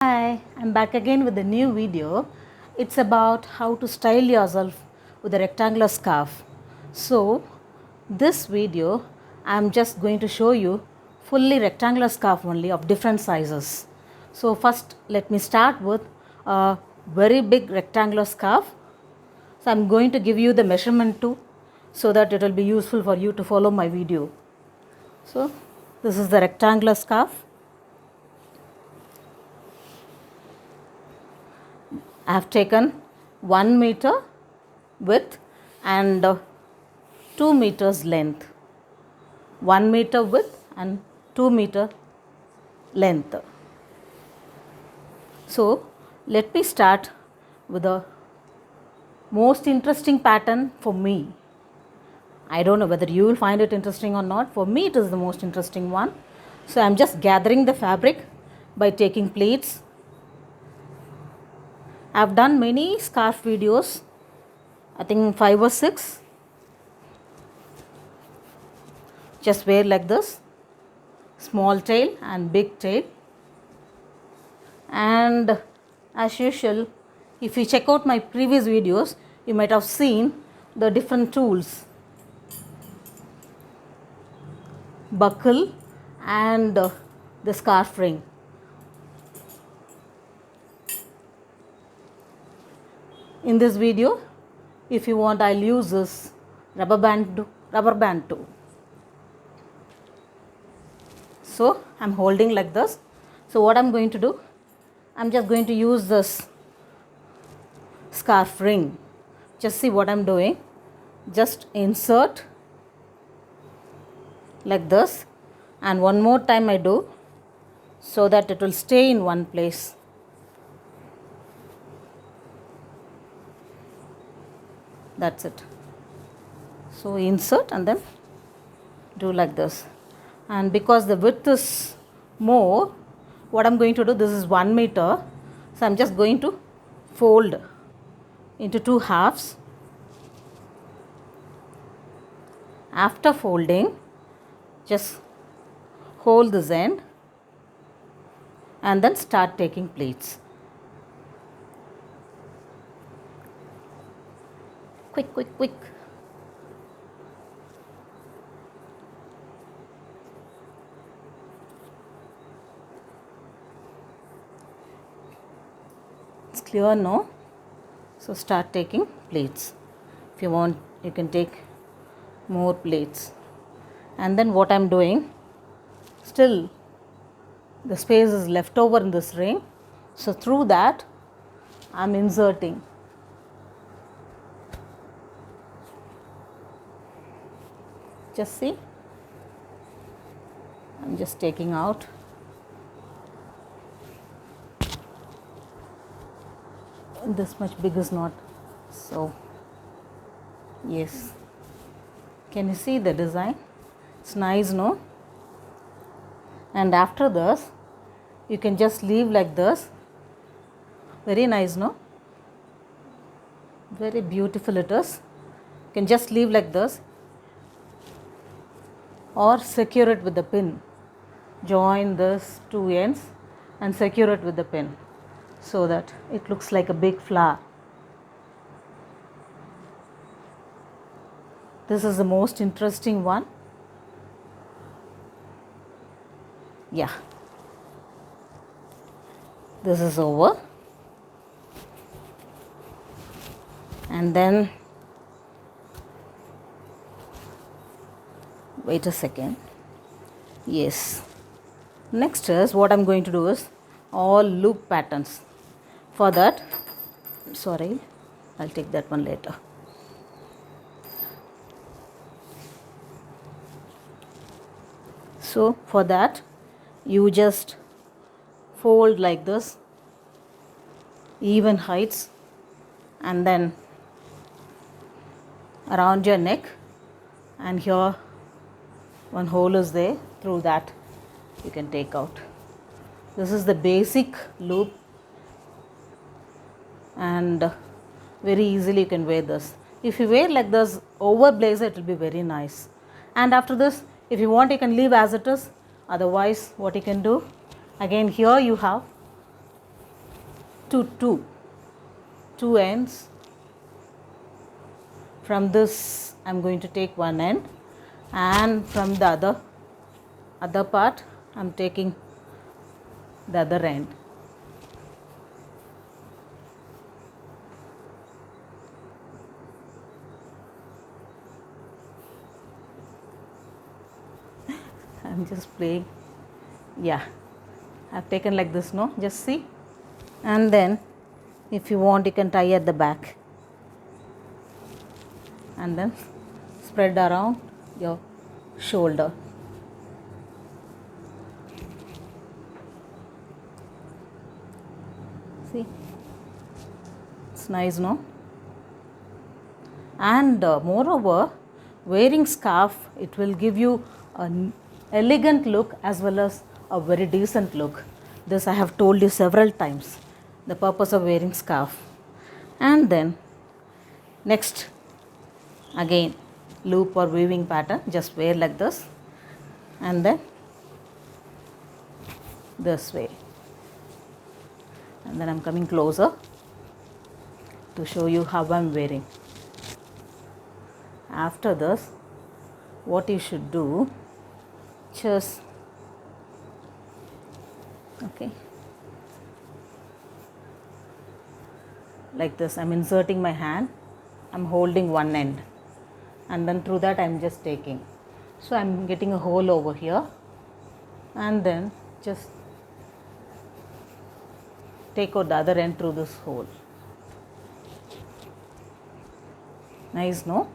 Hi, I'm back again with a new video. It's about how to style yourself with a rectangular scarf. So, this video I'm just going to show you fully rectangular scarf only of different sizes. So, first let me start with a very big rectangular scarf. So, I'm going to give you the measurement too so that it will be useful for you to follow my video. So, this is the rectangular scarf. I have taken 1 meter width and 2 meters length. 1 meter width and 2 meter length. So let me start with the most interesting pattern for me. I don't know whether you will find it interesting or not. For me it is the most interesting one. So I am just gathering the fabric by taking pleats. I have done many scarf videos, I think 5 or 6. Just wear like this, small tail and big tail. And as usual, if you check out my previous videos, you might have seen the different tools, buckle and the scarf ring. In this video, if you want, I'll use this rubber band too. So I'm holding like this. So what I'm going to do, I'm just going to use this scarf ring. Just see what I'm doing. Just insert like this, and one more time I do so that it will stay in one place. That's it. So insert and then do like this. And because the width is more, what I'm going to do, this is 1 meter. So I'm just going to fold into 2 halves. After folding, just hold this end and then start taking pleats. Quick. It's clear, no? So start taking pleats. If you want, you can take more pleats. And then what I'm doing, still the space is left over in this ring. So through that, I'm inserting. Just see, I'm just taking out. This much big is not, so yes. Can you see the design? It's nice, no? And after this, you can just leave like this. Very nice, no? Very beautiful it is. You can just leave like this or secure it with the pin. Join this 2 ends and secure it with the pin so that it looks like a big flower. This is the most interesting one. Yeah. This is over. And then, wait a second. Yes. Next is, what I'm going to do is all loop patterns. For that, sorry, I'll take that one later. So for that, you just fold like this, even heights, and then around your neck, and here one hole is there. Through that you can take out. This is the basic loop, and very easily you can wear this. If you wear like this over blazer, it will be very nice. And after this, if you want, you can leave as it is. Otherwise, what you can do, again here you have to two ends. From this I'm going to take one end, and from the other part I'm taking the other end. I'm just playing. Yeah, I've taken like this, no? Just see. And then if you want, you can tie at the back and then spread around your shoulder. See, it's nice, no? And moreover, wearing scarf, it will give you an elegant look as well as a very decent look. This I have told you several times, the purpose of wearing scarf. And then next, again loop or weaving pattern, just wear like this and then this way. And then I'm coming closer to show you how I'm wearing. After this, what you should do, just okay, like this. I'm inserting my hand, I'm holding one end, and then through that I'm just taking. So I'm getting a hole over here, and then just take out the other end through this hole. Nice, no?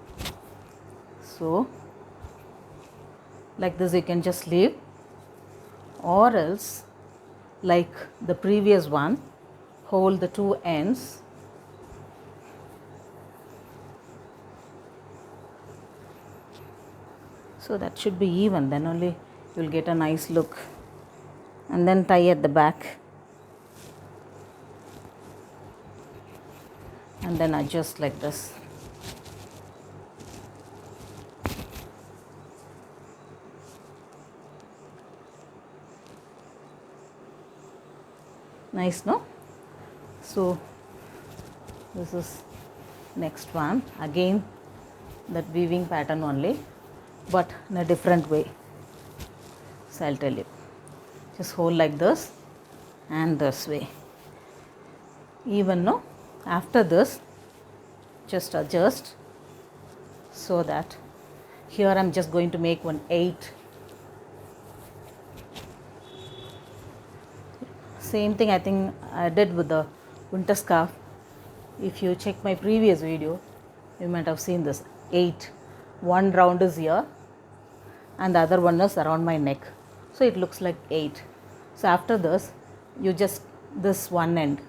So like this you can just leave, or else like the previous one, hold the two ends so that should be even, then only you will get a nice look. And then tie at the back and then adjust like this. Nice, no? So this is next one, again that weaving pattern only, but in a different way. So I'll tell you, just hold like this and this way, even, no? After this, just adjust so that here I'm just going to make one 8. Same thing I think I did with the winter scarf. If you check my previous video, you might have seen this 8. One round is here and the other one is around my neck, so it looks like 8. So after this, you just this one end,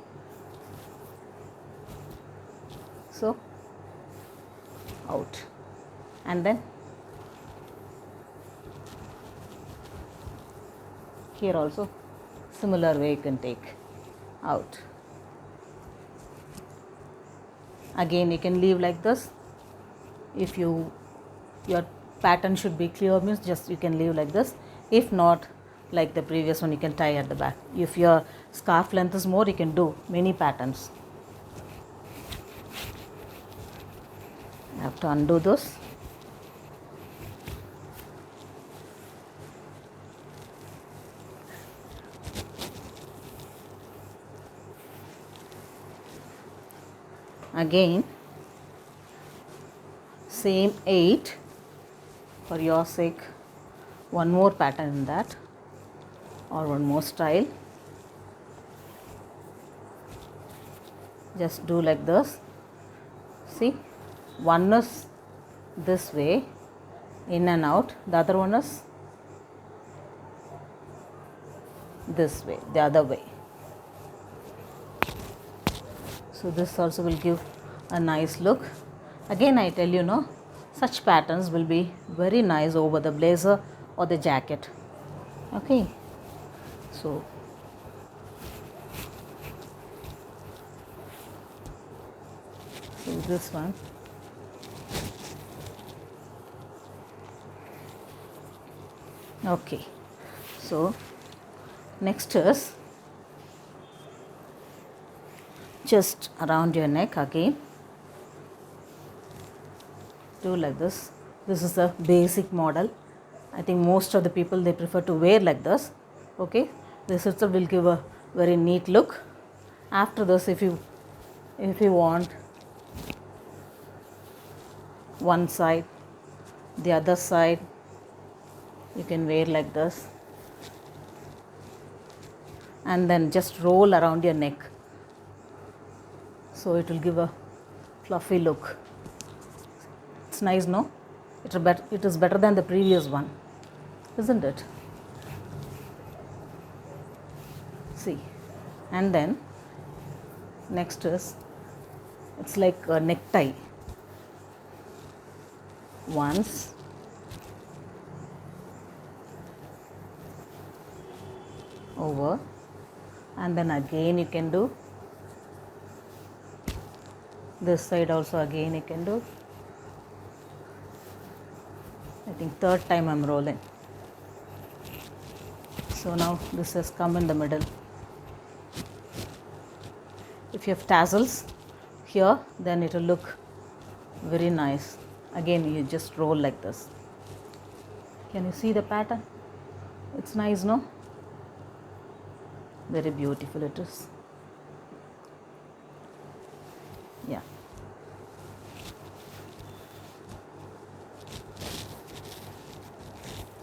so out, and then here also similar way you can take out. Again you can leave like this. If your pattern should be clear, means just you can leave like this. If not, like the previous one, you can tie at the back. If your scarf length is more, you can do many patterns. I have to undo this. Again same 8, for your sake one more pattern in that, or one more style. Just do like this. See, one is this way in and out, the other one is this way, the other way. So this also will give a nice look. Again I tell you, no, such patterns will be very nice over the blazer or the jacket. Okay, so this one, okay. So next is just around your neck again. Do like this. This is the basic model. I think most of the people, they prefer to wear like this. Okay, this itself will give a very neat look. After this, if you want one side, the other side, you can wear like this, and then just roll around your neck, so it will give a fluffy look. It's nice, no? It is better than the previous one, isn't it? See, and then next is, it's like a necktie. Once, over, and then again you can do this side also, again you can do. I think third time I'm rolling. So now this has come in the middle. If you have tassels here, then it will look very nice. Again, you just roll like this. Can you see the pattern? It's nice, no? Very beautiful it is. Yeah.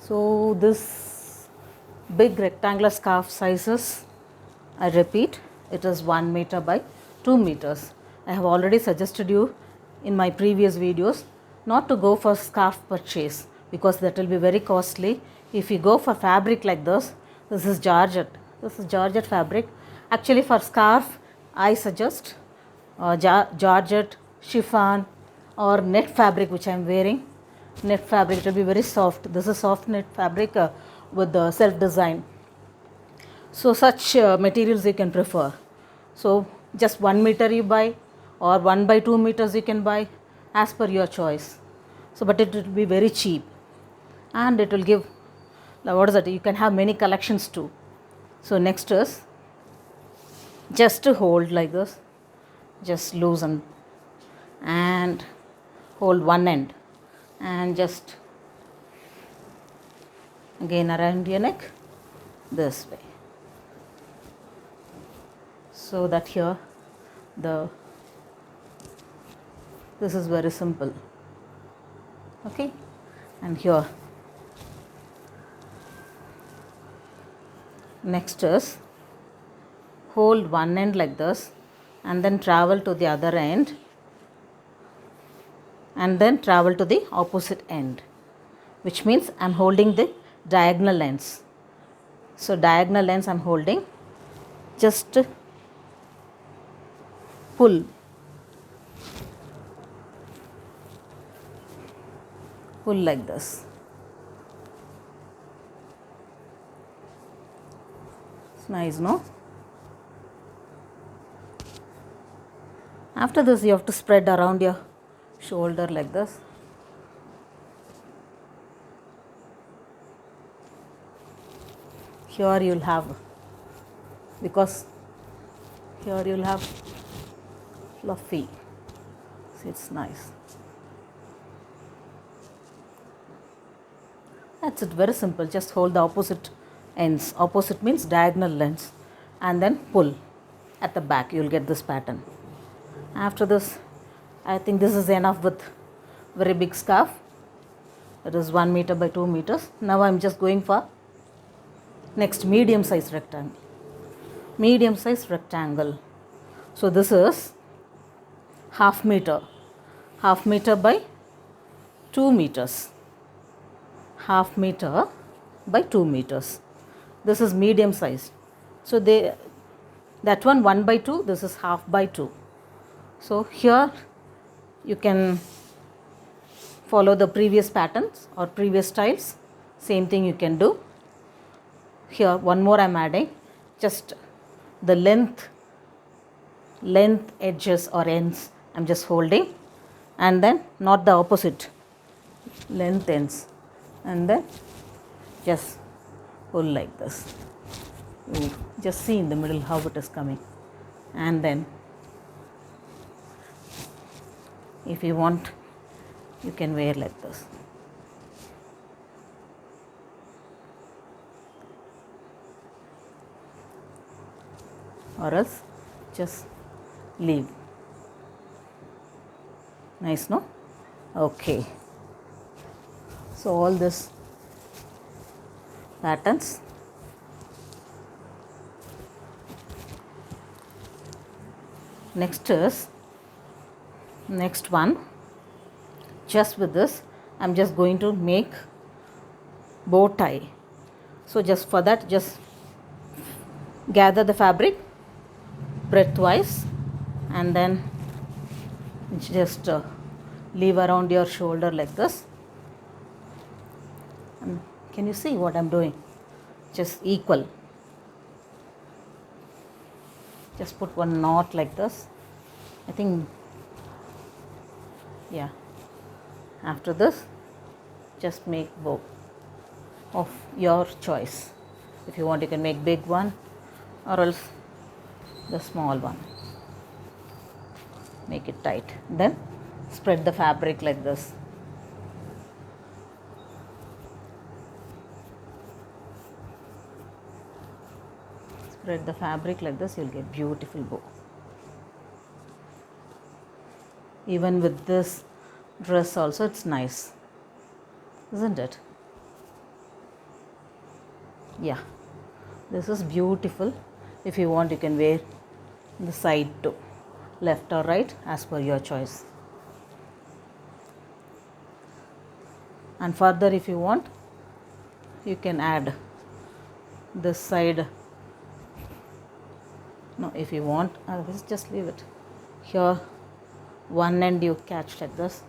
So this big rectangular scarf sizes, I repeat, it is 1 meter by 2 meters. I have already suggested you in my previous videos not to go for scarf purchase, because that will be very costly. If you go for fabric like this is georgette. This is georgette fabric. Actually, for scarf, I suggest georgette, chiffon, or net fabric, which I am wearing. Net fabric, it will be very soft. This is soft net fabric with the self design. So such materials you can prefer. So just 1 meter you buy, or 1 by 2 meters you can buy, as per your choice. So but it will be very cheap, and it will give, what is that, you can have many collections too. So next is just to hold like this, just loosen and hold one end, and just again around your neck this way, so that here this is very simple. Okay, and here next is hold one end like this, and then travel to the other end, and then travel to the opposite end, which means I'm holding the diagonal ends. So diagonal ends I'm holding, just pull like this. It's nice, no? After this, you have to spread around your shoulder like this. Here you'll have, because here you'll have fluffy. See, it's nice. That's it, very simple. Just hold the opposite ends. Opposite means diagonal ends, and then pull at the back. You'll get this pattern. After this, I think this is enough with very big scarf. It is 1 meter by 2 meters. Now I'm just going for next medium size rectangle. Medium size rectangle. So this is half meter by 2 meters. Half meter by 2 meters. This is medium size. So that one 1 by 2, this is half by 2. So here you can follow the previous patterns or previous styles. Same thing you can do. Here one more I'm adding, just the length edges or ends I'm just holding, and then not the opposite, length ends, and then just pull like this. You just see in the middle how it is coming, and then If you want, you can wear like this. Or else just leave. Nice, no? Okay. So all this patterns. Next one. Just with this, I'm just going to make bow tie. So just for that, just gather the fabric breadthwise and then just leave around your shoulder like this. And can you see what I'm doing? Just equal. Just put one knot like this. I think, yeah. After this, just make bow of your choice. If you want, you can make big one or else the small one. Make it tight. Then spread the fabric like this. Spread the fabric like this, you'll get beautiful bow. Even with this dress also, it's nice, isn't it? Yeah, this is beautiful. If you want, you can wear the side too, left or right, as per your choice. And further, if you want, you can add this side. No, if you want, otherwise just leave it. Here, one end you catch like this,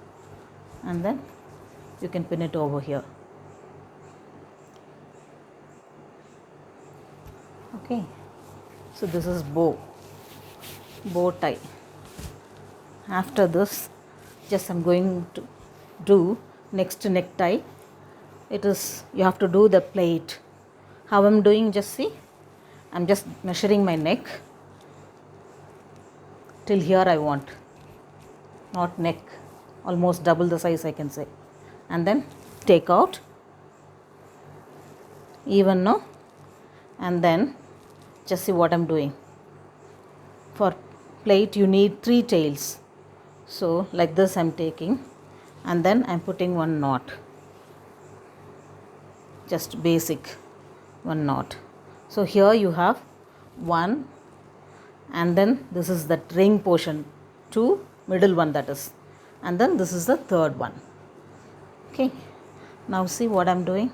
and then you can pin it over here. Okay, so this is bow tie. After this, just I'm going to do next to necktie. It is, you have to do the plait. How I'm doing, just see. I'm just measuring my neck till here I want, not neck, almost double the size I can say, and then take out even now, and then just see what I'm doing. For plait you need 3 tails, so like this I'm taking, and then I'm putting one knot, just basic one knot. So here you have one, and then this is the ring portion, 2, middle one that is, and then this is the third one. Okay, now see what I'm doing.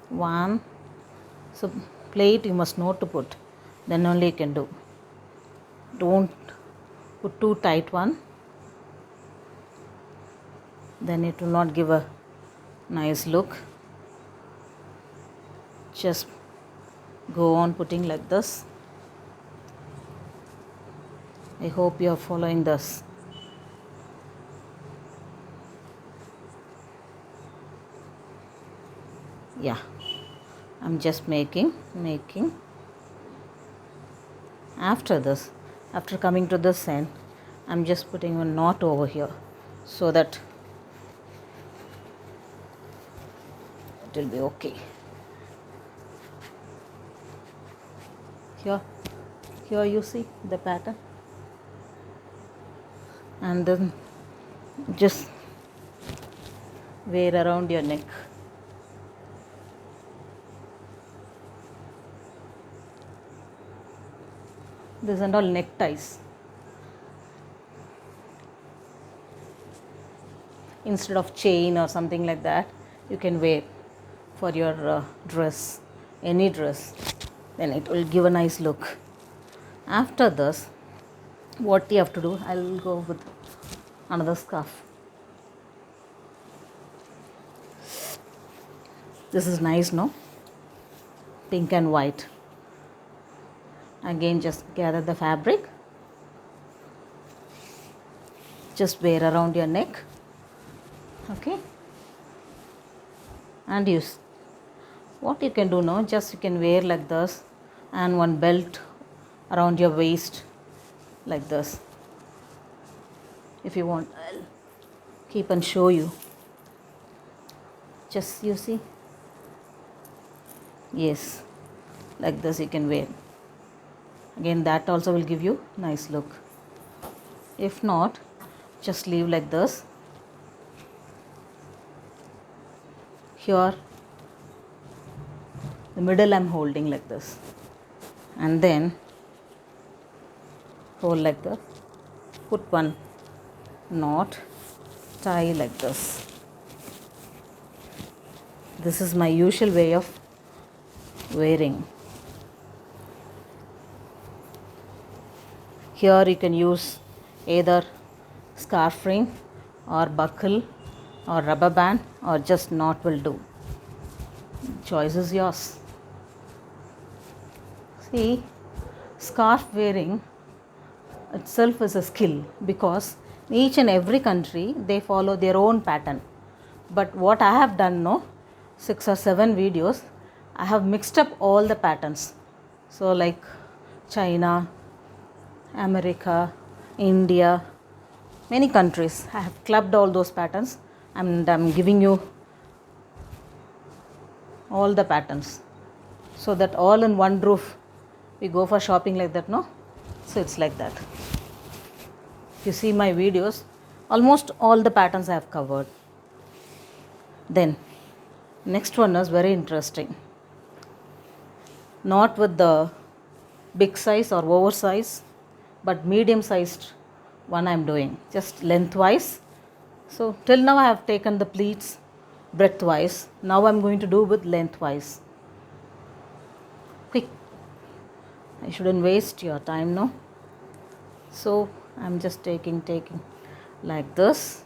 1, so plait you must know to put, then only you can do. Don't put too tight one, then it will not give a nice look. Just go on putting like this. I hope you are following this. Yeah, I'm just making. After this, after coming to this end, I'm just putting a knot over here so that it will be okay. Here you see the pattern, and then just wear around your neck. These are all neckties. Instead of chain or something like that, you can wear for your dress, any dress, then it will give a nice look. After this, what you have to do, I will go with another scarf. This is nice, no? Pink and white. Again, just gather the fabric, just wear around your neck. Okay, and use what you can do now, just you can wear like this, and one belt around your waist like this. If you want, I'll keep and show you. Just you see, yes, like this you can wear. Again, that also will give you nice look. If not, just leave like this. Here the middle I'm holding like this, and then hold like this, put one knot, tie like this. This is my usual way of wearing. Here you can use either scarf ring or buckle or rubber band, or just knot will do. Choice is yours. See, scarf wearing itself is a skill, because each and every country they follow their own pattern. But what I have done, no, 6 or 7 videos, I have mixed up all the patterns. So like China, America, India, many countries, I have clubbed all those patterns, and I'm giving you all the patterns, so that all in one roof we go for shopping like that, no? So it's like that. If you see my videos, almost all the patterns I have covered. Then next one is very interesting. Not with the big size or oversize, but medium sized one I am doing, just lengthwise. So till now I have taken the pleats breadthwise. Now I am going to do with lengthwise. Quick, I shouldn't waste your time, no? So I am just taking like this.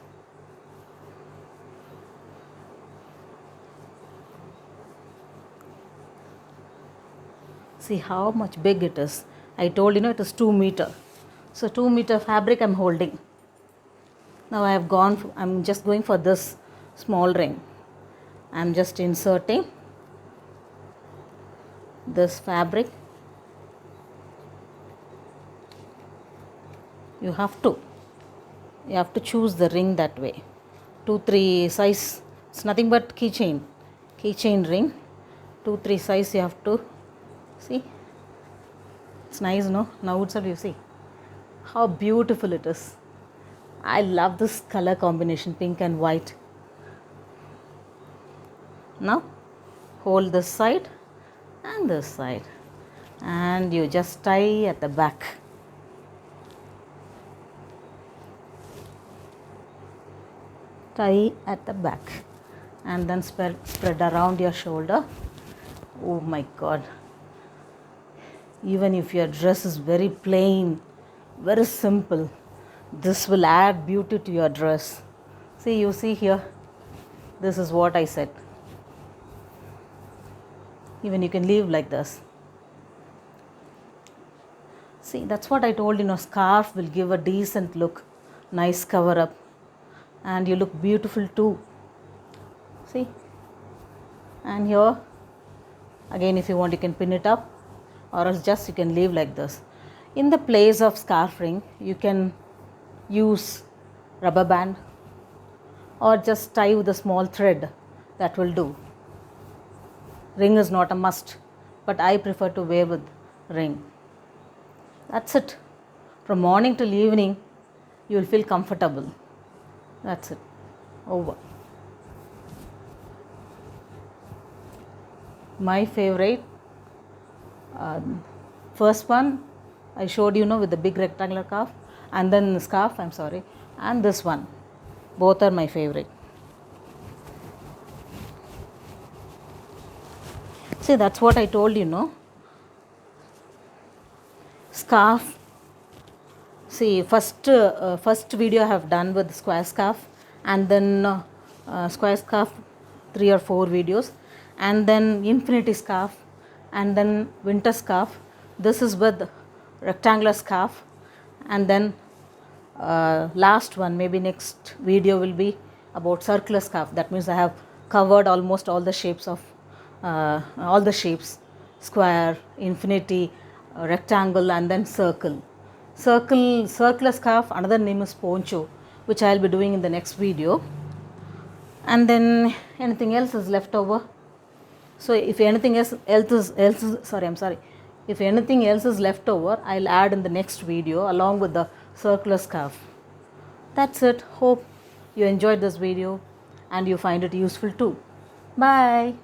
See how much big it is. I told you, it is 2 meter. So 2 meter fabric I am holding. Now I am just going for this small ring. I am just inserting this fabric. You have to choose the ring that way. 2-3 size, it's nothing but keychain ring. 2-3 size you have to see. It's nice, no? Now itself you see how beautiful it is. I love this color combination, pink and white. Now hold this side and this side, and you just tie at the back. Tie at the back, and then spread around your shoulder. Oh my God. Even if your dress is very plain, very simple, this will add beauty to your dress. See, you see here, this is what I said. Even you can leave like this. See, that's what I told you, scarf will give a decent look, nice cover up, and you look beautiful too. See, and here again, if you want, you can pin it up, or else just you can leave like this. In the place of scarf ring, you can use rubber band, or just tie with a small thread. That will do. Ring is not a must, but I prefer to wear with ring. That's it. From morning till evening, you will feel comfortable. That's it. Over. My favorite, first one I showed you, with the big rectangular scarf, and then the scarf, and this one. Both are my favorite. See, that's what I told you, Scarf. See, first video I have done with square scarf, and then square scarf 3 or 4 videos, and then infinity scarf, and then winter scarf. This is with rectangular scarf, and then last one, maybe next video will be about circular scarf. That means I have covered almost all the shapes of square, infinity, rectangle, and then circle. Circular scarf, another name is poncho. which I'll be doing in the next video. And then anything else is left over. So if anything else is if anything else is left over, I'll add in the next video along with the circular scarf. That's it. Hope you enjoyed this video and you find it useful too. Bye.